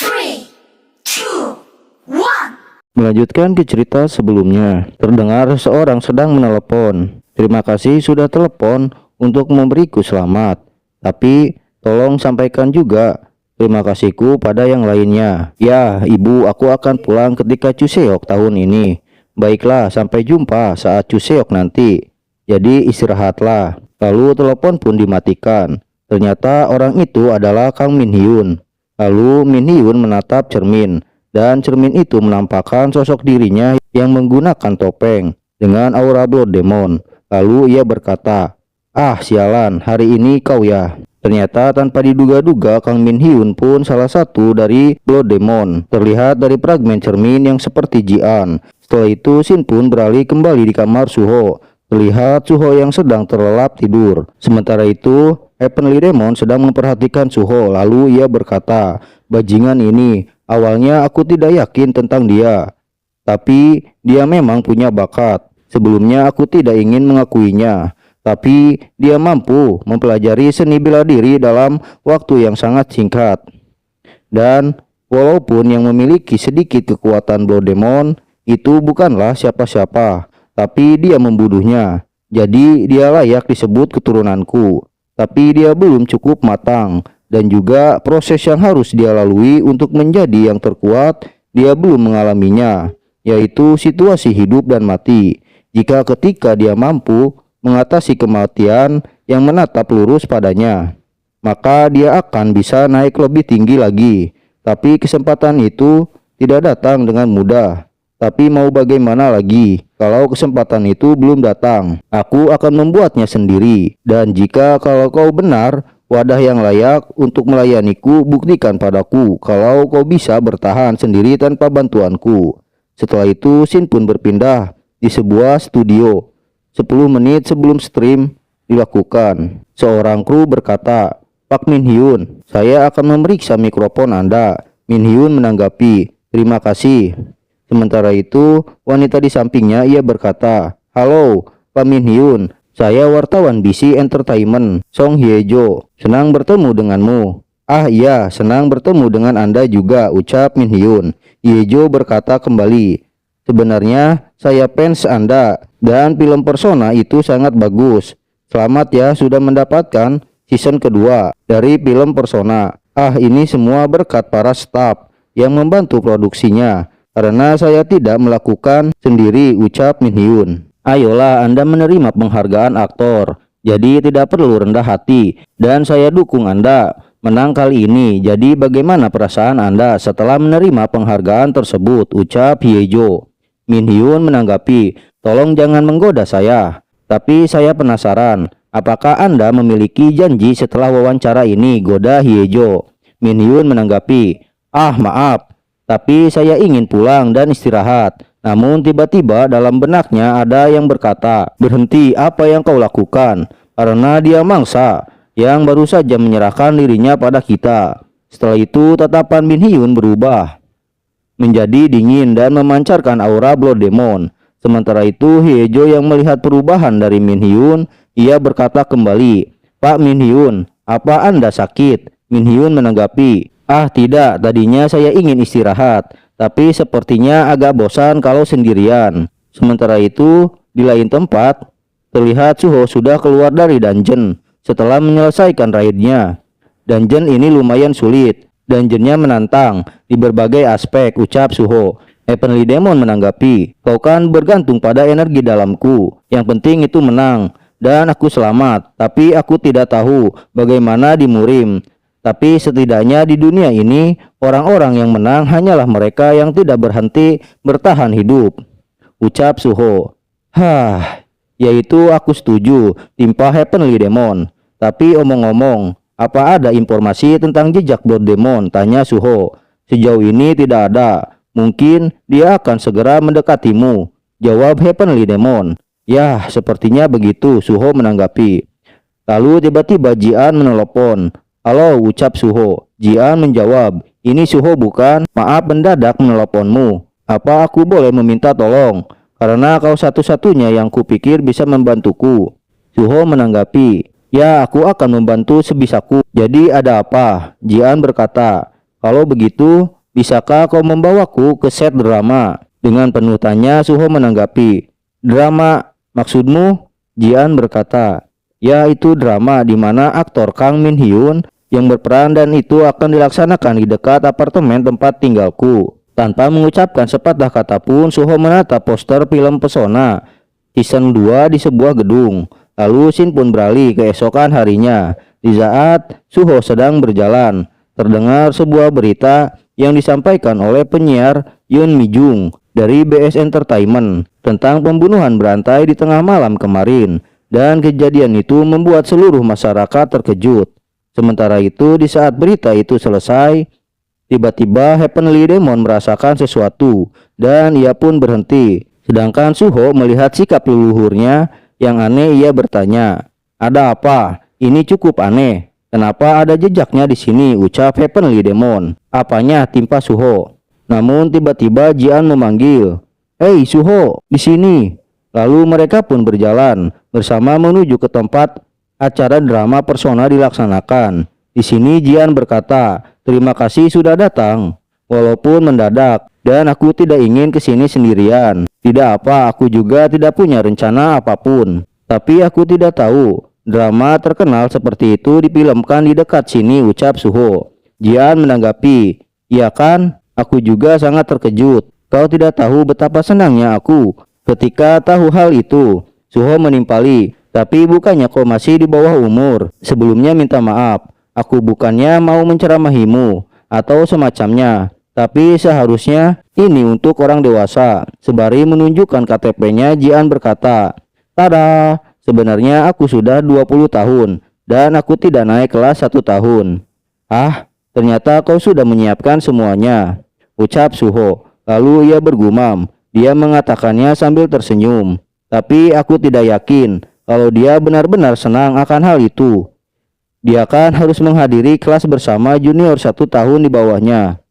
3, 2, 1. Melanjutkan ke cerita sebelumnya, terdengar seorang sedang menelepon. Terima kasih sudah telepon untuk memberiku selamat. Tapi tolong sampaikan juga terima kasihku pada yang lainnya. Ya, ibu, aku akan pulang ketika Chuseok tahun ini. Baiklah, sampai jumpa saat Chuseok nanti. Jadi istirahatlah. Lalu telepon pun dimatikan. Ternyata orang itu adalah Kang Min Hyun. Lalu Min Hyun menatap cermin. Dan cermin itu menampakkan sosok dirinya yang menggunakan topeng dengan aura Blood Demon. Lalu ia berkata, "Ah sialan, hari ini kau ya." Ternyata tanpa diduga-duga Kang Min Hyun pun salah satu dari Blood Demon. Terlihat dari fragmen cermin yang seperti Jian. Setelah itu Shin pun beralih kembali di kamar Suho. Terlihat Suho yang sedang terlelap tidur. Sementara itu Heavenly Demon sedang memperhatikan Suho. Lalu ia berkata, "Bajingan ini, awalnya aku tidak yakin tentang dia. Tapi dia memang punya bakat. Sebelumnya aku tidak ingin mengakuinya. Tapi dia mampu mempelajari seni bela diri dalam waktu yang sangat singkat. Dan walaupun yang memiliki sedikit kekuatan Blood Demon itu bukanlah siapa-siapa, tapi dia membunuhnya. Jadi dia layak disebut keturunanku. Tapi dia belum cukup matang. Dan juga proses yang harus dia lalui untuk menjadi yang terkuat, dia belum mengalaminya, yaitu situasi hidup dan mati. Jika ketika dia mampu mengatasi kematian yang menatap lurus padanya, maka dia akan bisa naik lebih tinggi lagi. Tapi kesempatan itu tidak datang dengan mudah. Tapi mau bagaimana lagi kalau kesempatan itu belum datang? Aku akan membuatnya sendiri. Dan jika kalau kau benar wadah yang layak untuk melayaniku, buktikan padaku kalau kau bisa bertahan sendiri tanpa bantuanku." Setelah itu Shin pun berpindah di sebuah studio. 10 menit sebelum stream dilakukan, seorang kru berkata, "Pak Min Hyun, saya akan memeriksa mikrofon Anda." Min Hyun menanggapi, "Terima kasih." Sementara itu wanita di sampingnya ia berkata, "Halo Pak Min Hyun, saya wartawan BC Entertainment, Song Hyejo. Senang bertemu denganmu." "Ah iya, senang bertemu dengan Anda juga," ucap Min Hyun. Hyejo berkata kembali, "Sebenarnya saya fans Anda dan film Persona itu sangat bagus. Selamat ya sudah mendapatkan season kedua dari film Persona. Ah ini semua berkat para staf yang membantu produksinya. Karena saya tidak melakukan sendiri," ucap Min Hyun. "Ayolah Anda menerima penghargaan aktor. Jadi tidak perlu rendah hati. Dan saya dukung Anda menang kali ini. Jadi bagaimana perasaan Anda setelah menerima penghargaan tersebut?" ucap Hyejo. Min Hyun menanggapi, "Tolong jangan menggoda saya. Tapi saya penasaran, apakah Anda memiliki janji setelah wawancara ini?" goda Hyejo. Min Hyun menanggapi, "Ah maaf, tapi saya ingin pulang dan istirahat." Namun tiba-tiba dalam benaknya ada yang berkata, "Berhenti apa yang kau lakukan, karena dia mangsa yang baru saja menyerahkan dirinya pada kita." Setelah itu tatapan Min Hyun berubah menjadi dingin dan memancarkan aura Blood Demon. Sementara itu Hyejo yang melihat perubahan dari Min Hyun, ia berkata kembali, "Pak Min Hyun, apa Anda sakit?" Min Hyun menanggapi, "Ah tidak, tadinya saya ingin istirahat, tapi sepertinya agak bosan kalau sendirian." Sementara itu di lain tempat, terlihat Suho sudah keluar dari dungeon setelah menyelesaikan raidnya. Dungeon ini lumayan sulit, dungeonnya menantang di berbagai aspek, ucap Suho. Heavenly Demon menanggapi, "Kau kan bergantung pada energi dalamku, yang penting itu menang, dan aku selamat. Tapi aku tidak tahu bagaimana di Murim. Tapi setidaknya di dunia ini, orang-orang yang menang hanyalah mereka yang tidak berhenti bertahan hidup," ucap Suho. "Hah, yaitu aku setuju," timpah Heavenly Demon. "Tapi omong-omong, apa ada informasi tentang jejak Blood Demon?" tanya Suho. "Sejauh ini tidak ada. Mungkin dia akan segera mendekatimu," jawab Heavenly Demon. "Yah, sepertinya begitu," Suho menanggapi. Lalu tiba-tiba Jian menelepon. "Halo," ucap Suho. Jian menjawab, "Ini Suho bukan? Maaf mendadak meneleponmu. Apa aku boleh meminta tolong? Karena kau satu-satunya yang kupikir bisa membantuku." Suho menanggapi, "Ya, aku akan membantu sebisaku. Jadi ada apa?" Jian berkata, Kalau begitu, bisakah kau membawaku ke set drama? Dengan penuh tanya, Suho menanggapi. Drama, maksudmu? Jian berkata. Ya, itu drama di mana aktor Kang Min Hyun yang berperan dan itu akan dilaksanakan di dekat apartemen tempat tinggalku. Tanpa mengucapkan sepatah kata pun, Suho menatap poster film Pesona season 2 di sebuah gedung. Lalu scene pun beralih keesokan harinya. Di saat Suho sedang berjalan, terdengar sebuah berita yang disampaikan oleh penyiar Yoon Mi Jung dari BS Entertainment tentang pembunuhan berantai di tengah malam kemarin, dan kejadian itu membuat seluruh masyarakat terkejut. Sementara itu, di saat berita itu selesai, tiba-tiba Heavenly Demon merasakan sesuatu dan ia pun berhenti. Sedangkan Suho melihat sikap leluhurnya yang aneh, ia bertanya, "Ada apa? Ini cukup aneh. Kenapa ada jejaknya di sini?" ucap Heavenly Demon. "Apanya?" timpa Suho. Namun tiba-tiba Jian memanggil, "Hei Suho, di sini." Lalu mereka pun berjalan bersama menuju ke tempat acara drama Persona dilaksanakan. Di sini Jian berkata, "Terima kasih sudah datang, walaupun mendadak, dan aku tidak ingin ke sini sendirian. Tidak apa, aku juga tidak punya rencana apapun. Tapi aku tidak tahu drama terkenal seperti itu difilmkan di dekat sini," ucap Suho. Jian menanggapi, "Iya kan? Aku juga sangat terkejut. Kau tidak tahu betapa senangnya aku ketika tahu hal itu." Suho menimpali, "Tapi bukannya kau masih di bawah umur? Sebelumnya minta maaf. Aku bukannya mau menceramahimu atau semacamnya. Tapi seharusnya ini untuk orang dewasa." Sembari menunjukkan KTP-nya, Jian berkata, "Tada! Sebenarnya aku sudah 20 tahun dan aku tidak naik kelas 1 tahun." "Ah, ternyata kau sudah menyiapkan semuanya," ucap Suho. Lalu ia bergumam. Dia mengatakannya sambil tersenyum. Tapi aku tidak yakin kalau dia benar-benar senang akan hal itu. Dia kan harus menghadiri kelas bersama junior 1 tahun di bawahnya.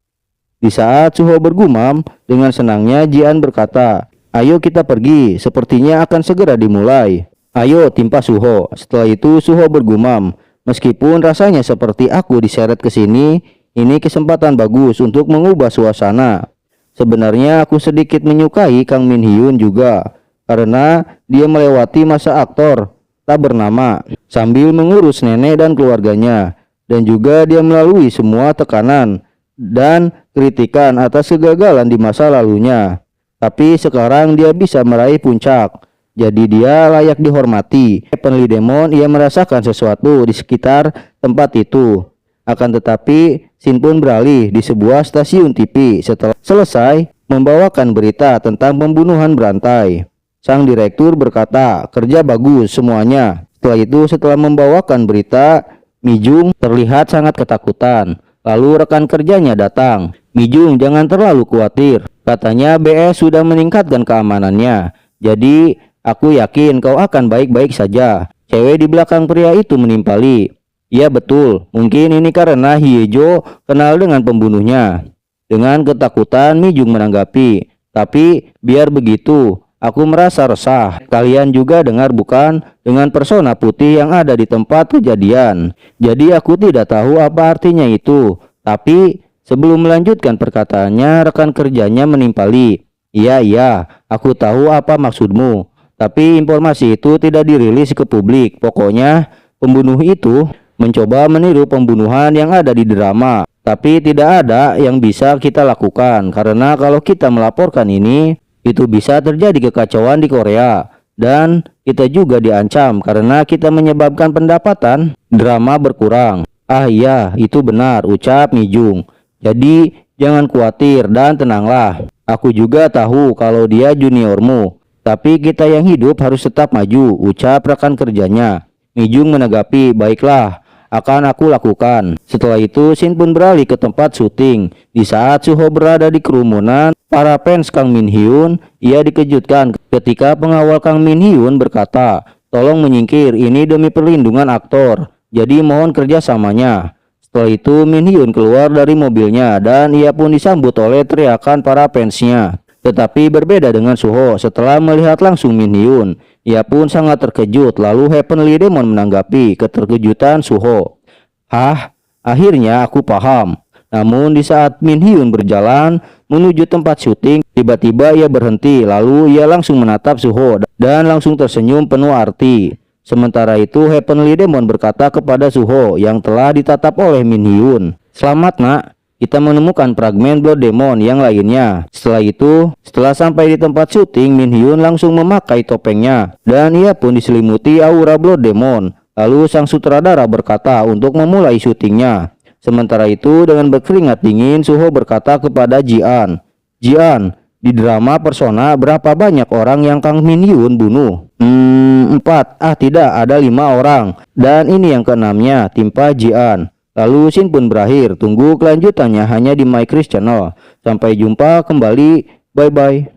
Di saat Suho bergumam, dengan senangnya Jian berkata, "Ayo kita pergi, sepertinya akan segera dimulai." "Ayo," timpa Suho. Setelah itu Suho bergumam, "Meskipun rasanya seperti aku diseret ke sini, ini kesempatan bagus untuk mengubah suasana. Sebenarnya aku sedikit menyukai Kang Min Hyun juga, karena dia melewati masa aktor tak bernama sambil mengurus nenek dan keluarganya, dan juga dia melalui semua tekanan dan kritikan atas kegagalan di masa lalunya. Tapi sekarang dia bisa meraih puncak, jadi dia layak dihormati." Heavenly Demon, ia merasakan sesuatu di sekitar tempat itu. Akan tetapi scene pun beralih di sebuah stasiun TV setelah selesai membawakan berita tentang pembunuhan berantai. Sang direktur berkata, "Kerja bagus semuanya." Setelah itu, setelah membawakan berita, Mi Jung terlihat sangat ketakutan. Lalu rekan kerjanya datang. "Mi Jung, jangan terlalu khawatir. Katanya BS sudah meningkatkan keamanannya. Jadi aku yakin kau akan baik-baik saja." Cewek di belakang pria itu menimpali, "Iya betul, mungkin ini karena Hyejo kenal dengan pembunuhnya." Dengan ketakutan Mi Jung menanggapi, "Tapi biar begitu, aku merasa resah. Kalian juga dengar bukan dengan persona putih yang ada di tempat kejadian. Jadi aku tidak tahu apa artinya itu." Tapi sebelum melanjutkan perkataannya, rekan kerjanya menimpali, Iya, aku tahu apa maksudmu. Tapi informasi itu tidak dirilis ke publik. Pokoknya pembunuh itu mencoba meniru pembunuhan yang ada di drama. Tapi tidak ada yang bisa kita lakukan, karena kalau kita melaporkan ini, itu bisa terjadi kekacauan di Korea. Dan kita juga diancam karena kita menyebabkan pendapatan drama berkurang. "Ah iya, itu benar," ucap Mi Jung. "Jadi jangan khawatir dan tenanglah. Aku juga tahu kalau dia juniormu. Tapi kita yang hidup harus tetap maju," ucap rekan kerjanya. Mi Jung menanggapi, "Baiklah, akan aku lakukan." Setelah itu scene pun beralih ke tempat syuting. Di saat Suho berada di kerumunan para fans Kang Min Hyun, ia dikejutkan ketika pengawal Kang Min Hyun berkata, "Tolong menyingkir, ini demi perlindungan aktor. Jadi mohon kerjasamanya." Setelah itu Min Hyun keluar dari mobilnya dan ia pun disambut oleh teriakan para fansnya. Tetapi berbeda dengan Suho, setelah melihat langsung Min Hyun, ia pun sangat terkejut. Lalu Heavenly Demon menanggapi keterkejutan Suho. "Hah, akhirnya aku paham. Namun di saat Min Hyun berjalan menuju tempat syuting, tiba-tiba ia berhenti, lalu ia langsung menatap Suho dan langsung tersenyum penuh arti. Sementara itu Heavenly Demon berkata kepada Suho yang telah ditatap oleh Min Hyun, "Selamat nak, kita menemukan fragmen Blood Demon yang lainnya." Setelah itu, setelah sampai di tempat syuting, Min Hyun langsung memakai topengnya dan ia pun diselimuti aura Blood Demon. Lalu sang sutradara berkata untuk memulai syutingnya. Sementara itu dengan berkeringat dingin, Suho berkata kepada Ji-an, "Ji-an, di drama Persona berapa banyak orang yang Kang Min Hyun bunuh?" 4. Tidak, ada 5 orang. Dan ini yang keenamnya, timpa Ji-an. Lalu scene pun berakhir. Tunggu kelanjutannya hanya di My Chris Channel. Sampai jumpa kembali. Bye bye.